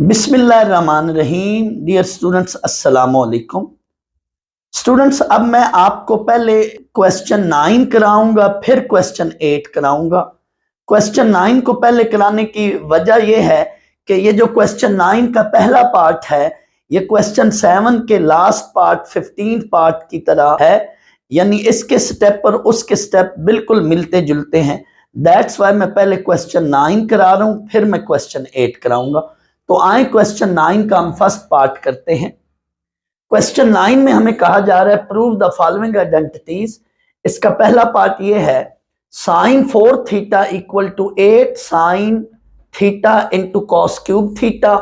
बिस्मिल्लाहिर्रहमानिर्रहीम। Dear students, अस्सलाम वालेकुम। स्टूडेंट्स, अब मैं आपको पहले क्वेश्चन 9 कराऊंगा, फिर क्वेश्चन 8 कराऊंगा। क्वेश्चन 9 को पहले कराने की वजह यह है कि ये जो क्वेश्चन 9 का पहला पार्ट है, ये क्वेश्चन 7 के लास्ट पार्ट 15 पार्ट की तरह है, यानी इसके स्टेप और उसके स्टेप बिल्कुल मिलते जुलते हैं। दैट्स वाई मैं पहले क्वेश्चन 9 करा रहा हूं, फिर मैं क्वेश्चन 8 कराऊंगा। तो आए क्वेश्चन 9 का हम फर्स्ट पार्ट करते हैं। क्वेश्चन 9 में हमें कहा जा रहा है प्रूव द फॉलोइंग आइडेंटिटीज। इसका पहला पार्ट ये है sine 4 theta equal to 8 sine theta into cos cube theta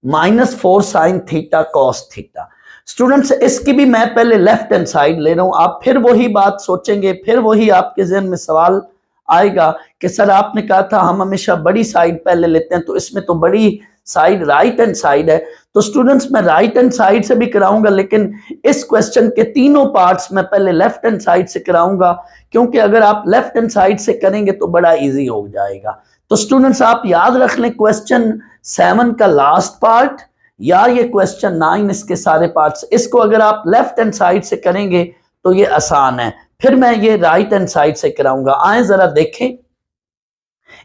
minus 4 sine theta cos theta. Students, इसकी भी मैं पहले लेफ्ट हैंड साइड ले रहा हूं, आप फिर वही बात सोचेंगे, फिर वही आपके जहन में सवाल आएगा कि सर आपने कहा था हम हमेशा बड़ी साइड पहले लेते हैं, तो इसमें तो बड़ी साइड राइट हैंड साइड है। तो स्टूडेंट्स, मैं राइट हैंड साइड से भी कराऊंगा, लेकिन इस क्वेश्चन के तीनों पार्ट्स मैं पहले लेफ्ट हैंड साइड से कराऊंगा, क्योंकि अगर आप लेफ्ट हैंड साइड से करेंगे तो बड़ा इजी हो जाएगा। तो स्टूडेंट्स, आप याद रख लें क्वेश्चन 7 का लास्ट पार्ट या ये क्वेश्चन 9 इसके सारे पार्ट्स, इसको अगर आप लेफ्ट हैंड साइड से करेंगे तो ये आसान है। फिर मैं ये राइट हैंड साइड से कराऊंगा। आए जरा देखें,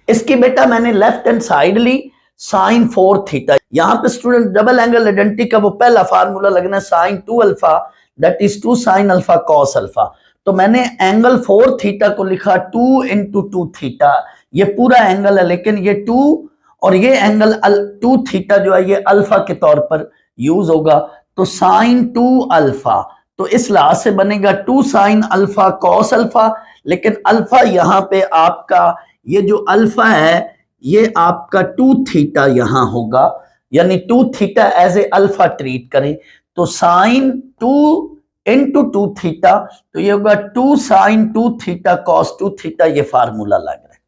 इसकी बेटा मैंने लेफ्ट हैंड साइड ली साइन 4 थीटा। यहां पे स्टूडेंट डबल एंगल आइडेंटिटी का वो पहला फार्मूला लगना sine 2 alpha that is 2 sine alpha cos alpha. तो मैंने एंगल 4 थीटा को लिखा 2 इंटू 2 थीटा। ये पूरा एंगल है, लेकिन ये 2 और ये एंगल 2 थीटा जो है ये अल्फा के तौर पर यूज होगा। तो साइन 2 अल्फा, तो इस लिहाज से बनेगा 2 साइन अल्फा कॉस अल्फा। लेकिन अल्फा यहां पे आपका ये जो अल्फा है ये आपका 2 थीटा यहां होगा, यानी 2 theta as a alpha treat करें तो साइन 2 इंटू 2 थीटा, तो ये होगा 2 साइन 2 थीटा कॉस 2 थीटा। ये फार्मूला लग रहा है।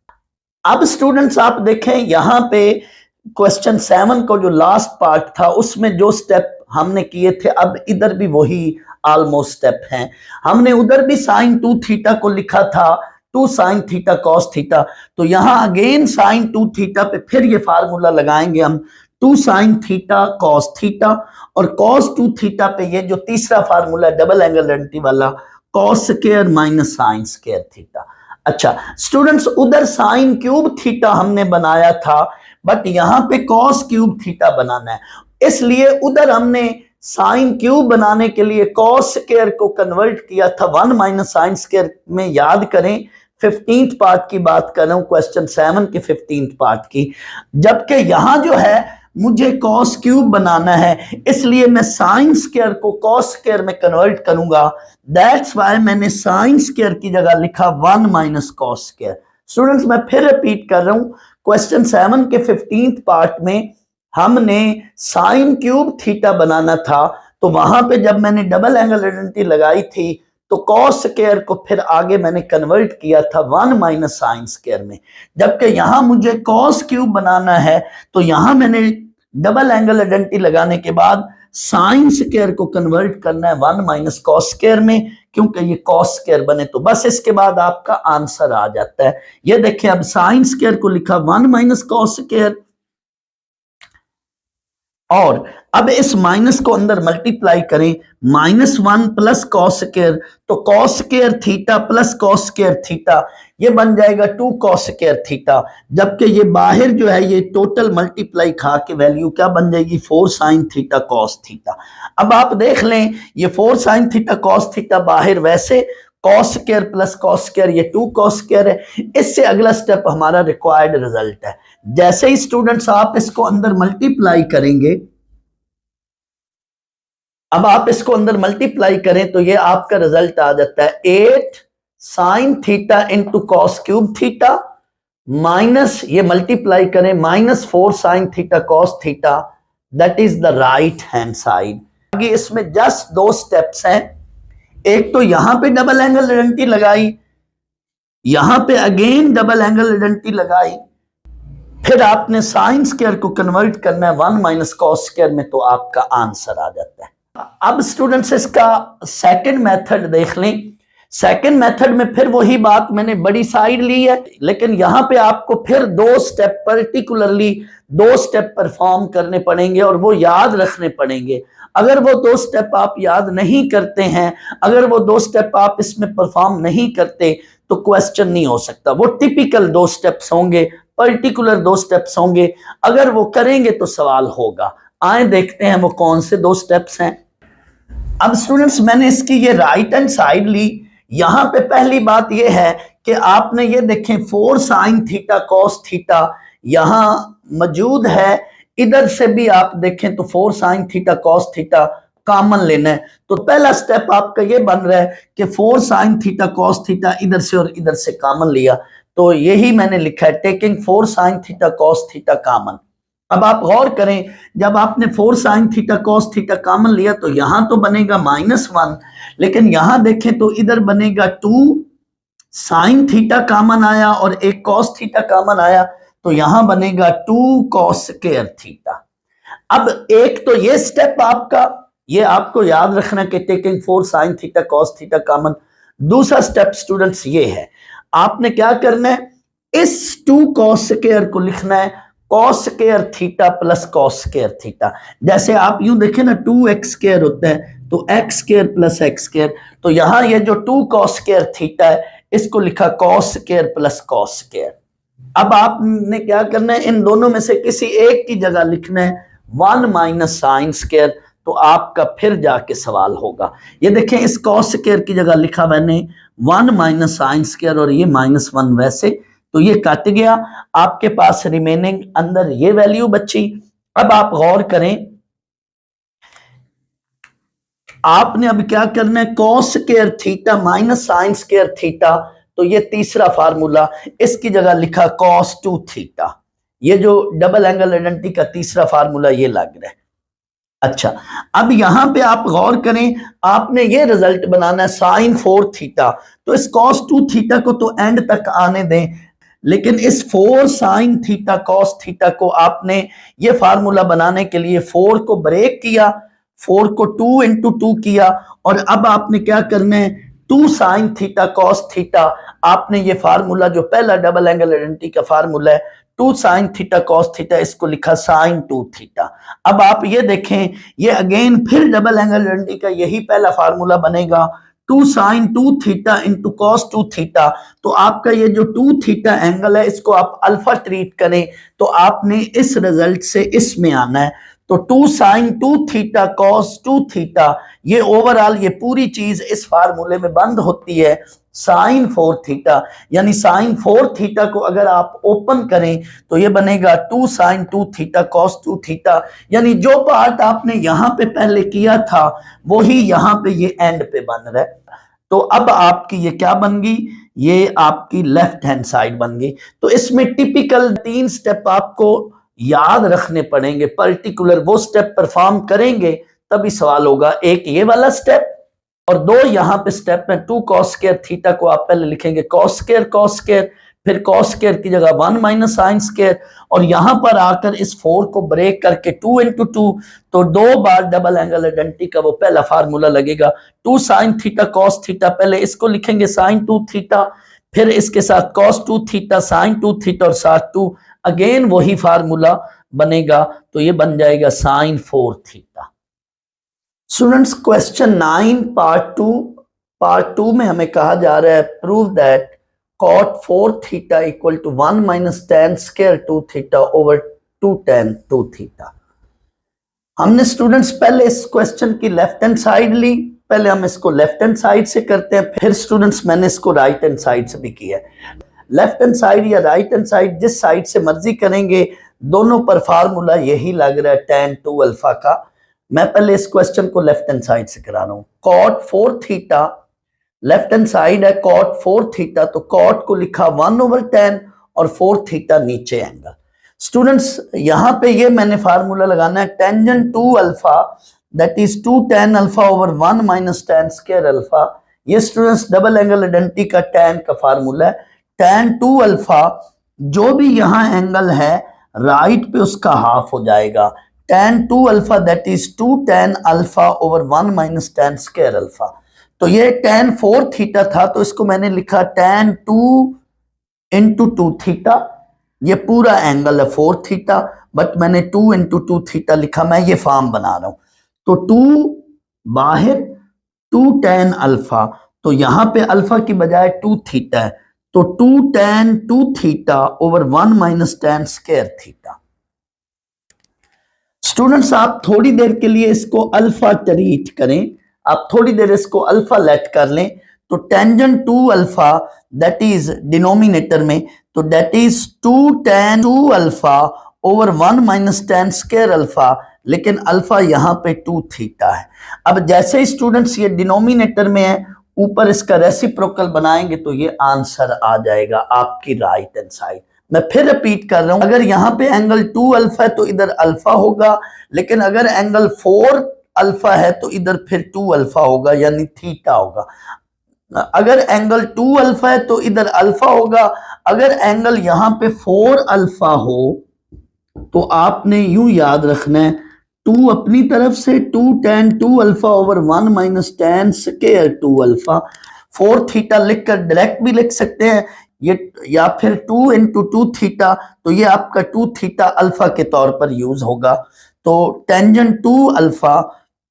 अब स्टूडेंट्स आप देखें यहां पे क्वेश्चन 7 को जो लास्ट पार्ट था उसमें जो स्टेप हमने किए थे, अब इधर भी वही ऑलमोस्ट स्टेप हैं। हमने उधर भी साइन 2 थीटा को लिखा था 2 साइन थीटा कॉस थीटा, तो यहां अगेन साइन 2 थीटा पे फिर ये फार्मूला लगाएंगे हम 2 साइन थीटा कॉस थीटा, और कॉस 2 थीटा पे ये जो तीसरा फार्मूला डबल एंगल आइडेंटिटी वाला cos square minus sine square theta. अच्छा स्टूडेंट्स, उधर साइन क्यूब थीटा हमने बनाया था, बट यहां पे कॉस क्यूब थीटा बनाना है, इसलिए उधर हमने साइन क्यूब बनाने के लिए कॉस स्क्वायर को कन्वर्ट किया था 1 माइनस साइन स्क्वायर में। याद करें 15th पार्ट की बात कर रहा हूं, क्वेश्चन 7 के 15th पार्ट की। जबकि यहां जो है मुझे कॉस क्यूब बनाना है, इसलिए मैं साइन स्क्वायर को कॉस स्क्वायर में कन्वर्ट करूंगा। दैट्स वाई मैंने साइन स्क्वायर की जगह लिखा 1 माइनस कॉस स्क्वायर। स्टूडेंट्स, मैं फिर रिपीट कर रहा हूं, क्वेश्चन 7 के 15th पार्ट में हमने साइन क्यूब थीटा बनाना था, तो वहां पे जब मैंने डबल एंगल आइडेंटिटी लगाई थी तो कॉस स्क्वायर को फिर आगे मैंने कन्वर्ट किया था 1 माइनस साइन स्क्वायर में। जबकि यहां मुझे कॉस क्यूब बनाना है, तो यहां मैंने डबल एंगल आइडेंटिटी लगाने के बाद साइन स्क्वायर को कन्वर्ट करना है 1 माइनस कॉस स्क्वायर में, क्योंकि ये कॉस स्क्वायर बने। तो बस इसके बाद आपका आंसर आ जाता है। ये देखिए, अब साइन स्क्वायर को लिखा 1 माइनस कॉस स्क्वायर, और अब इस माइनस को अंदर मल्टीप्लाई करें -1 प्लस कॉस स्क्वायर, तो cos square theta plus cos square theta ये बन जाएगा 2 कॉस स्क्वायर थीटा। जबकि ये बाहर जो है ये टोटल मल्टीप्लाई खा के वैल्यू क्या बन जाएगी 4 साइन थीटा कॉस थीटा। अब आप देख लें ये 4 साइन थीटा कॉस थीटा बाहर, वैसे cos square plus cos square ये 2 कॉस स्क्वायर है। इससे अगला स्टेप हमारा रिक्वायर्ड रिजल्ट है। जैसे ही स्टूडेंट्स आप इसको अंदर मल्टीप्लाई करेंगे, अब आप इसको अंदर मल्टीप्लाई करें तो ये आपका रिजल्ट आ जाता है 8 sine theta into cos cube theta minus, ये मल्टीप्लाई करें -4 sine theta cos theta, that is the right hand side. आगे इसमें जस्ट 2 स्टेप्स हैं। एक तो यहां पे डबल एंगल आइडेंटिटी लगाई, यहां पे अगेन डबल एंगल आइडेंटिटी लगाई, फिर आपने साइन स्क्वायर को कन्वर्ट करना है 1 माइनस कॉस स्क्वायर में, तो आपका आंसर आ जाता है। अब स्टूडेंट्स इसका सेकंड मेथड देख लें। सेकंड मेथड में फिर वही बात, मैंने बड़ी साइड ली है, लेकिन यहां पे आपको फिर दो स्टेप, पर्टिकुलरली दो स्टेप परफॉर्म करने पड़ेंगे और वो याद रखने पड़ेंगे। अगर वो दो स्टेप आप याद नहीं करते हैं, अगर वो दो स्टेप आप इसमें परफॉर्म नहीं करते, तो क्वेश्चन नहीं हो सकता। वो टिपिकल दो स्टेप्स होंगे, पर्टिकुलर दो स्टेप्स होंगे, अगर वो करेंगे तो सवाल होगा। आए देखते हैं वो कौन से दो स्टेप्स हैं। अब स्टूडेंट्स मैंने इसकी ये राइट हैंड साइड ली। यहां पे पहली बात ये है कि आपने ये देखें 4 साइन थीटा कॉस थीटा यहां मौजूद है। इधर से भी आप देखें तो 4 sine theta cos theta common लेना है। तो पहला स्टेप आपका ये बन रहा है कि 4 साइन थीटा कॉस थीटा इधर से और इधर से कॉमन लिया। तो यही मैंने लिखा है, taking 4 sine theta cos theta common. अब आप गौर करें, जब आपने 4 sine theta cos theta common लिया तो यहां तो बनेगा -1, लेकिन यहां देखें तो इधर बनेगा 2 साइन थीटा कॉमन आया और एक कॉस थीटा कॉमन आया, तो यहां बनेगा 2 कॉस स्क्वायर थीटा। अब एक तो ये स्टेप आपका, ये आपको याद रखना कि taking 4 sine theta cos theta common. दूसरा स्टेप स्टूडेंट्स ये है, आपने क्या करना है, इस 2 कॉस स्क्वायर को लिखना है cos square theta plus cos square theta. जैसे आप यूं देखें ना, 2x स्क्वायर होता है तो x square plus x square, तो यहां ये जो 2 कॉस स्क्वायर थीटा है इसको लिखा cos square plus cos square. अब आपने क्या करना है, इन दोनों में से किसी एक की जगह लिखना है 1 माइनस साइन स्क्वायर, तो आपका फिर जाके सवाल होगा। ये देखें, इस कॉस स्क्वायर की जगह लिखा मैंने 1 माइनस साइन स्क्वायर और ये -1 वैसे, तो ये कट गया, आपके पास रिमेनिंग अंदर ये वैल्यू बची। अब आप गौर करें, आपने अब क्या करना है, cos square theta minus sine square theta, तो ये तीसरा फार्मूला, इसकी जगह लिखा कॉस 2 थीटा। ये जो डबल एंगल आइडेंटिटी का तीसरा फार्मूला ये लग रहा है। अच्छा, अब यहां पे आप गौर करें, आपने ये रिजल्ट बनाना है साइन 4 थीटा, तो इस कॉस 2 थीटा को तो एंड तक आने दें, लेकिन इस 4 साइन थीटा कॉस थीटा को आपने ये फार्मूला बनाने के लिए 4 को ब्रेक किया, 4 को 2 इंटू 2 किया, और अब आपने क्या करना है, 2 साइन थीटा कॉस थीटा, आपने ये फार्मूला जो पहला डबल एंगल आइडेंटिटी का फार्मूला है 2 साइन थीटा कॉस थीटा, इसको लिखा साइन 2 थीटा। अब आप ये देखें, ये अगेन फिर डबल एंगल आइडेंटिटी का यही पहला फार्मूला बनेगा 2 sine 2 theta into cos 2 theta. तो आपका ये जो 2 थीटा एंगल है इसको आप अल्फा ट्रीट करें, तो आपने इस रिजल्ट से इसमें आना है। तो 2 साइन 2 थीटा कॉस 2 थीटा, ये ओवरऑल ये पूरी चीज इस फार्मूले में बंद होती है साइन 4 थीटा। यानी साइन 4 थीटा को अगर आप ओपन करें तो ये बनेगा 2 साइन 2 थीटा कॉस 2 थीटा। यानी जो पार्ट आपने यहां पे पहले किया था वही यहां पे ये एंड पे बन रहा है। तो अब आपकी ये क्या बन गई, ये आपकी लेफ्ट हैंड साइड बन गई। तो इसमें टिपिकल 3 स्टेप आपको याद रखने पड़ेंगे, पर्टिकुलर वो स्टेप परफॉर्म करेंगे तभी सवाल होगा। एक ये वाला स्टेप और 2 यहां पे स्टेप में 2 कॉस स्क्वायर थीटा को आप पहले लिखेंगे कॉस स्क्वायर, फिर कॉस स्क्वायर की जगह 1 माइनस साइन स्क्वायर, और यहां पर आकर इस 4 को ब्रेक करके 2 इंटू 2, तो 2 बार डबल एंगल आइडेंटिटी का वो पहला फार्मूला लगेगा 2 साइन थीटा कॉस थीटा, पहले इसको लिखेंगे साइन 2 थीटा, फिर इसके साथ कॉस 2 थीटा साइन 2 थीटा और साथ 2, अगेन वही फार्मूला बनेगा, तो ये बन जाएगा sine 4 theta. Students question 9 part 2 में हमें कहा जा रहा है prove that cot 4 theta equal to 1 minus tan square 2 theta over 2 tan 2 theta. हमने स्टूडेंट्स पहले इस क्वेश्चन की लेफ्ट हैंड साइड ली, पहले हम इसको लेफ्ट हैंड साइड से करते हैं, फिर स्टूडेंट्स मैंने इसको राइट हैंड साइड से भी किया है। लेफ्ट हैंड साइड या राइट हैंड साइड जिस साइड से मर्जी करेंगे, दोनों पर फार्मूला यही लग रहा है tan 2 अल्फा का। मैं पहले इस क्वेश्चन को लेफ्ट हैंड साइड से करा रहा हूं। cot 4 theta, left hand side है cot 4 थीटा, तो cot को लिखा 1 ओवर 10 और 4 थीटा नीचे एंगल। स्टूडेंट्स यहां पे ये मैंने फार्मूला लगाना है tangent 2 alpha that is 2 tan alpha over 1 minus tan square alpha. ये स्टूडेंट्स डबल एंगल आइडेंटिटी का tan का फार्मूला है। tan 2 अल्फा जो भी यहां एंगल है राइट पे उसका हाफ हो जाएगा, tan 2 alpha that is 2 tan alpha over 1 minus tan square alpha. तो ये tan 4 थीटा था, तो इसको मैंने लिखा tan 2 इंटू 2 थीटा। ये पूरा एंगल है 4 थीटा, बट मैंने 2 इंटू 2 थीटा लिखा, मैं ये फॉर्म बना रहा हूं। तो 2 बाहर 2 tan अल्फा, तो यहां पे अल्फा की बजाय 2 थीटा है, तो 2 tan 2 theta over 1 minus tan square theta. Students आप थोड़ी देर के लिए इसको अल्फा ट्रीट करें, आप थोड़ी देर इसको अल्फा लेट कर लें, तो tangent 2 alpha that is denominator में, तो that is 2 tan 2 alpha over 1 minus tan square alpha, लेकिन अल्फा यहां पे 2 थीटा है। अब जैसे ही स्टूडेंट्स ये डिनोमिनेटर में है, ऊपर इसका रेसिप्रोकल बनाएंगे तो ये आंसर आ जाएगा आपकी राइट हैंड साइड। मैं फिर रिपीट कर रहा हूं, अगर यहां पे एंगल 2 अल्फा है तो इधर अल्फा होगा, लेकिन अगर एंगल 4 अल्फा है तो इधर फिर 2 अल्फा होगा, यानी थीटा होगा। अगर एंगल 2 अल्फा है तो इधर अल्फा होगा, अगर एंगल यहां पे 4 अल्फा हो तो आपने यूं याद रखना है, 2 अपनी तरफ से 2 tan 2 alpha over 1 minus tan square 2 alpha, 4 theta लिखकर डायरेक्ट भी लिख सकते हैं ये, या फिर 2 इंटू 2 थीटा, तो ये आपका 2 थीटा अल्फा के तौर पर यूज होगा। तो टेंजेंट 2 अल्फा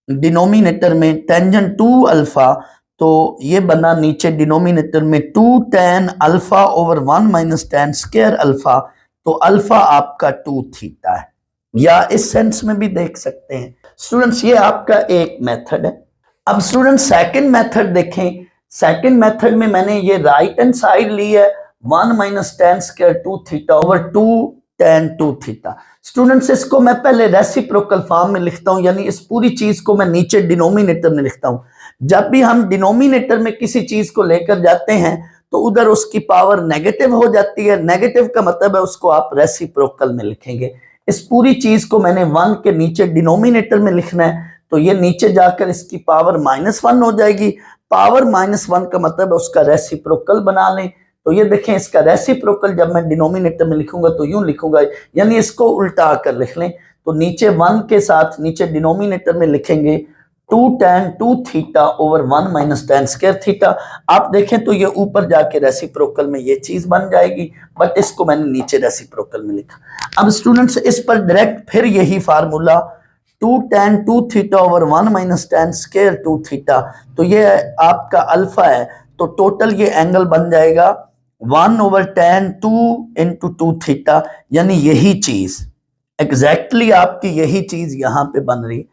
डिनोमिनेटर में टेंजेंट 2 अल्फा, तो ये बना नीचे डिनोमिनेटर में 2 tan alpha over 1 minus tan square alpha, तो अल्फा आपका 2 थीटा है, या इस सेंस में भी देख सकते हैं। स्टूडेंट्स ये आपका एक मेथड है। अब स्टूडेंट सेकंड मेथड देखें। सेकंड मेथड में मैंने ये राइट हैंड साइड ली है 1 minus tan square 2 theta over 2 tan 2 theta. Students इसको मैं पहले रेसिप्रोकल फॉर्म में लिखता हूं, यानी इस पूरी चीज को मैं नीचे डिनोमिनेटर में लिखता हूं। जब भी हम डिनोमिनेटर में किसी चीज को लेकर जाते हैं तो उधर उसकी पावर नेगेटिव हो जाती है, नेगेटिव का मतलब है उसको आप रेसिप्रोकल में लिखेंगे। इस पूरी चीज को मैंने 1 के नीचे डिनोमिनेटर में लिखना है, तो ये नीचे जाकर इसकी पावर -1 हो जाएगी। पावर -1 का मतलब है उसका रेसिप्रोकल बना लें, तो ये देखें इसका रेसिप्रोकल जब मैं डिनोमिनेटर में लिखूंगा तो यूं लिखूंगा, यानी इसको उल्टा कर लिख लें, तो नीचे 1 के साथ नीचे डिनोमिनेटर में लिखेंगे 2 tan 2 theta over 1 minus tan square theta. आप देखें तो ये ऊपर जाके रेसिप्रोकल में ये चीज बन जाएगी, बट इसको मैंने नीचे रेसिप्रोकल में लिखा। अब स्टूडेंट्स इस पर डायरेक्ट फिर यही formula 2 tan 2 theta over 1 minus tan square 2 theta, तो ये आपका अल्फा है, तो टोटल ये एंगल बन जाएगा 1 ओवर tan 2 इंटू 2 थीटा, यानी यही चीज एग्जैक्टली आपकी यही चीज यहां पे बन रही,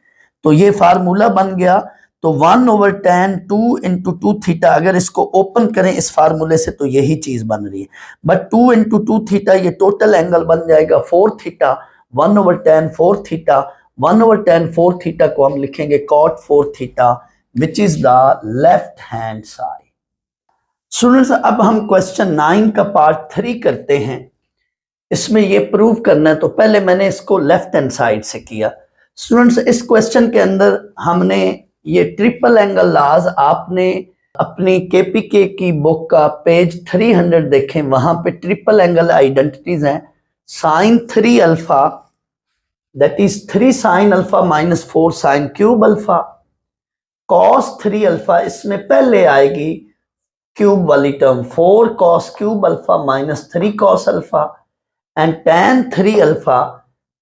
तो ये फार्मूला बन गया। तो 1 ओवर tan 2 इंटू 2 थीटा, अगर इसको ओपन करें इस फार्मूले से तो यही चीज बन रही है, बट 2 इंटू 2 थीटा ये टोटल एंगल बन जाएगा 4 theta, 1 over tan 4 theta, 1 over tan 4 theta को हम लिखेंगे cot 4 theta which is the left hand side. Students अब हम क्वेश्चन 9 का पार्ट 3 करते हैं। इसमें ये प्रूव करना है, तो पहले मैंने इसको लेफ्ट हैंड साइड से किया। स्टूडेंट्स इस क्वेश्चन के अंदर हमने ये ट्रिपल एंगल लॉज, आपने अपनी केपीके की बुक का पेज 300 देखें, वहां पे ट्रिपल एंगल आइडेंटिटीज हैं। Sine 3 alpha that is 3 sine alpha minus 4 sine cube alpha, cos 3 alpha इसमें पहले आएगी क्यूब वाली term 4 cos cube alpha minus 3 cos alpha, and tan 3 alpha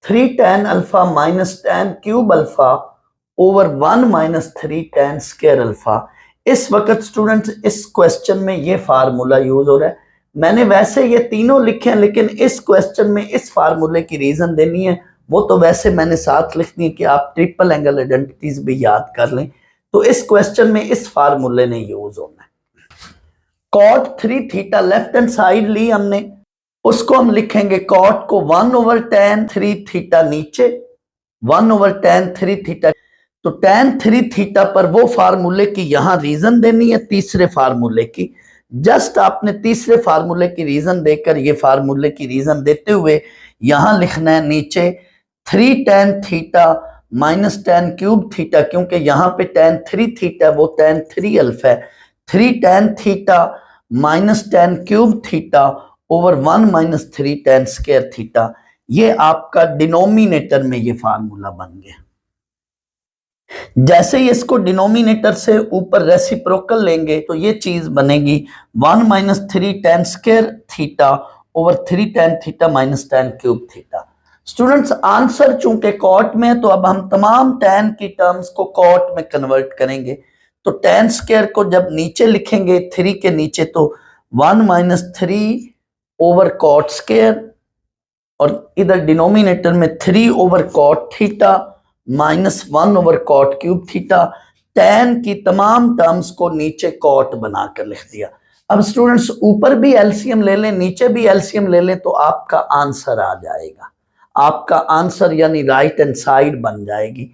3 tan alpha minus tan cube alpha over 1 minus 3 tan square alpha. इस वक्त students इस question में ये formula use हो रहा है। मैंने वैसे ये तीनों लिखे हैं, लेकिन इस क्वेश्चन में इस फार्मूले की रीजन देनी है, वो तो वैसे मैंने साथ लिखनी है कि आप ट्रिपल एंगल आइडेंटिटीज भी याद कर लें। तो इस क्वेश्चन में इस फार्मूले ने यूज होना है। cot 3 theta left hand side ली हमने, उसको हम लिखेंगे cot को 1 ओवर tan 3 थीटा नीचे, 1 ओवर tan 3 थीटा, तो tan 3 थीटा पर वो फार्मूले की यहां रीजन देनी है, तीसरे फार्मूले की। जस्ट आपने तीसरे फार्मूले की रीजन देकर ये फार्मूले की रीजन देते हुए यहां लिखना है नीचे 3 tan theta minus tan cube theta, क्योंकि यहां पे tan 3 थीटा वो tan 3 अल्फा है, 3 tan theta minus tan cube theta over 1 minus 3 tan square theta. ये आपका डिनोमिनेटर में ये फार्मूला बन गया। जैसे ही इसको डिनोमिनेटर से ऊपर रेसिप्रोकल लेंगे तो ये चीज बनेगी 1 minus 3 tan square theta over 3 tan theta minus tan cube theta. Students answer चूंकि कॉट में है तो अब हम तमाम tan की टर्म्स को कॉट में कन्वर्ट करेंगे। तो tan स्क्वायर को जब नीचे लिखेंगे 3 के नीचे तो 1 माइनस 3 ओवर कॉट स्क्वायर और इधर डिनोमिनेटर में 3 over cot theta minus 1 over cot cube theta. tan की तमाम टर्म्स को नीचे कॉट बनाकर लिख दिया। अब स्टूडेंट्स ऊपर भी एलसीएम ले लें नीचे भी एलसीएम ले लें तो आपका आंसर आ जाएगा। आपका आंसर यानी राइट हैंड साइड बन जाएगी।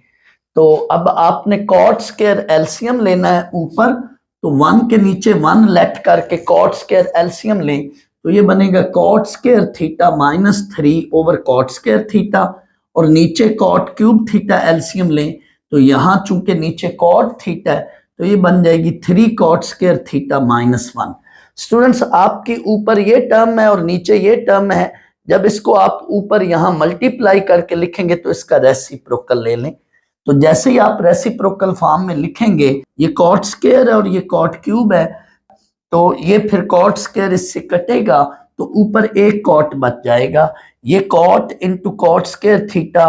तो अब आपने कॉट स्क्वायर एलसीएम लेना है ऊपर, तो 1 के नीचे 1 लेट करके कॉट स्क्वायर एलसीएम लें तो ये बनेगा cot square theta minus 3 over cot square theta और नीचे कॉट क्यूब थीटा एलसीएम लें तो यहां चूंकि नीचे कॉट थीटा है तो ये बन जाएगी 3 cot square theta minus 1। Students आपकी ऊपर ये टर्म है और नीचे ये टर्म है, जब इसको आप ऊपर यहां मल्टीप्लाई करके लिखेंगे तो इसका रेसिप्रोकल ले लें। तो जैसे ही आप रेसिप्रोकल फॉर्म में लिखेंगे, ये कॉट स्क्वायर है और ये कॉट क्यूब है, तो ये फिर कॉट स्क्वायर इससे कटेगा तो ऊपर एक कॉट बच जाएगा। ये cot into cot square theta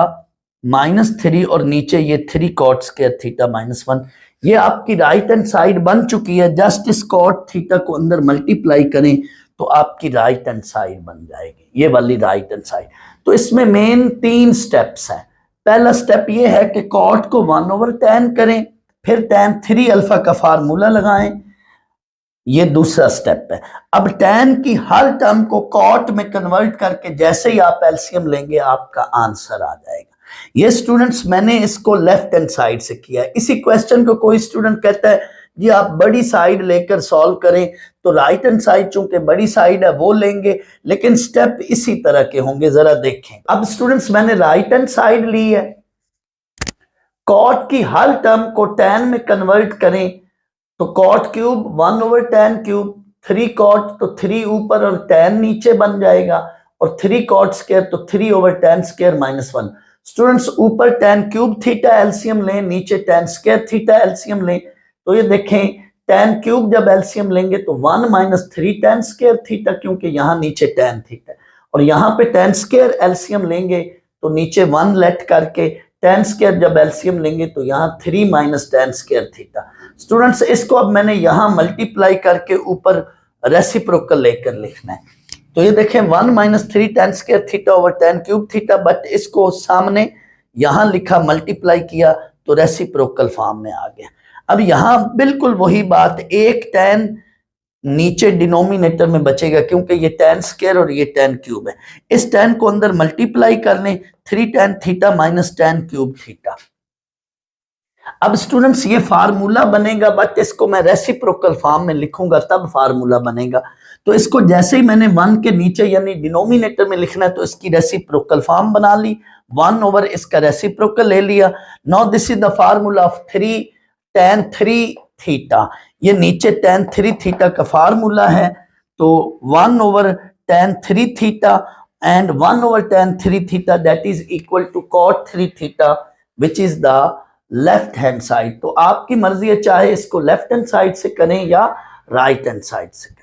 minus 3 और नीचे ये 3 कॉट स्क्वायर थीटा माइनस 1। ये आपकी राइट हैंड साइड बन चुकी है। जस्ट इस कॉट थीटा को अंदर मल्टीप्लाई करें तो आपकी राइट हैंड साइड बन जाएगी, ये वाली राइट हैंड साइड। तो इसमें मेन 3 स्टेप्स हैं। पहला स्टेप ये है कि कॉट को 1 ओवर tan करें, फिर tan 3 अल्फा का फार्मूला लगाएं, ये दूसरा स्टेप है। अब tan की हर टर्म को कॉट में कन्वर्ट करके जैसे ही आप एलसीएम लेंगे आपका आंसर आ जाएगा। ये स्टूडेंट्स मैंने इसको लेफ्ट हैंड साइड से किया है। इसी क्वेश्चन को कोई स्टूडेंट कहता है जी आप बड़ी साइड लेकर सॉल्व करें, तो राइट हैंड साइड चूंकि बड़ी साइड है वो लेंगे, लेकिन स्टेप इसी तरह के होंगे, जरा देखें। अब स्टूडेंट्स मैंने राइट हैंड साइड ली है, कॉट की हर टर्म को tan में कन्वर्ट करें तो cot cube 1 over tan cube, 3 cot तो 3 ऊपर और tan नीचे बन जाएगा और 3 कॉट स्क्वायर तो 3 over tan square minus 1। Students ऊपर tan क्यूब थीटा एलसीएम लें, नीचे tan स्क्वायर थीटा एलसीएम लें, तो ये देखें tan क्यूब जब एलसीएम लेंगे तो 1 माइनस 3 tan स्क्वायर थीटा, क्योंकि यहाँ नीचे tan थीटा और यहाँ पे tan स्क्वायर एलसीएम लेंगे तो नीचे 1 लेट करके tan स्क्वायर जब एलसीएम लेंगे तो यहाँ 3 minus tan square theta. Students इसको अब मैंने यहां मल्टीप्लाई करके ऊपर रेसिप्रोकल लेकर लिखना है। तो ये देखें 1 minus 3 tan square theta over tan cube theta, but इसको सामने यहां लिखा मल्टीप्लाई किया तो रेसिप्रोकल फॉर्म में आ गया। अब यहां बिल्कुल वही बात, एक tan नीचे डिनोमिनेटर में बचेगा क्योंकि ये tan स्क्वायर और ये tan क्यूब है। इस tan को अंदर मल्टीप्लाई कर लें 3 tan theta minus tan cube theta. अब स्टूडेंट्स ये फार्मूला बनेगा, बट इसको मैं रेसिप्रोकल फॉर्म में लिखूंगा तब फार्मूला बनेगा। तो इसको जैसे ही मैंने 1 के नीचे यानी डिनोमिनेटर में लिखना है तो इसकी रेसिप्रोकल फॉर्म बना ली, 1 ओवर इसका रेसिप्रोकल ले लिया। Now this is the formula of 3 tan 3 theta. ये नीचे tan 3 थीटा का फार्मूला है, तो 1 over tan 3 theta and 1 over tan 3 theta that is equal to cot 3 theta which is the left hand side. तो आपकी मर्जी है, चाहे इसको लेफ्ट हैंड साइड से करें या राइट हैंड साइड से करें।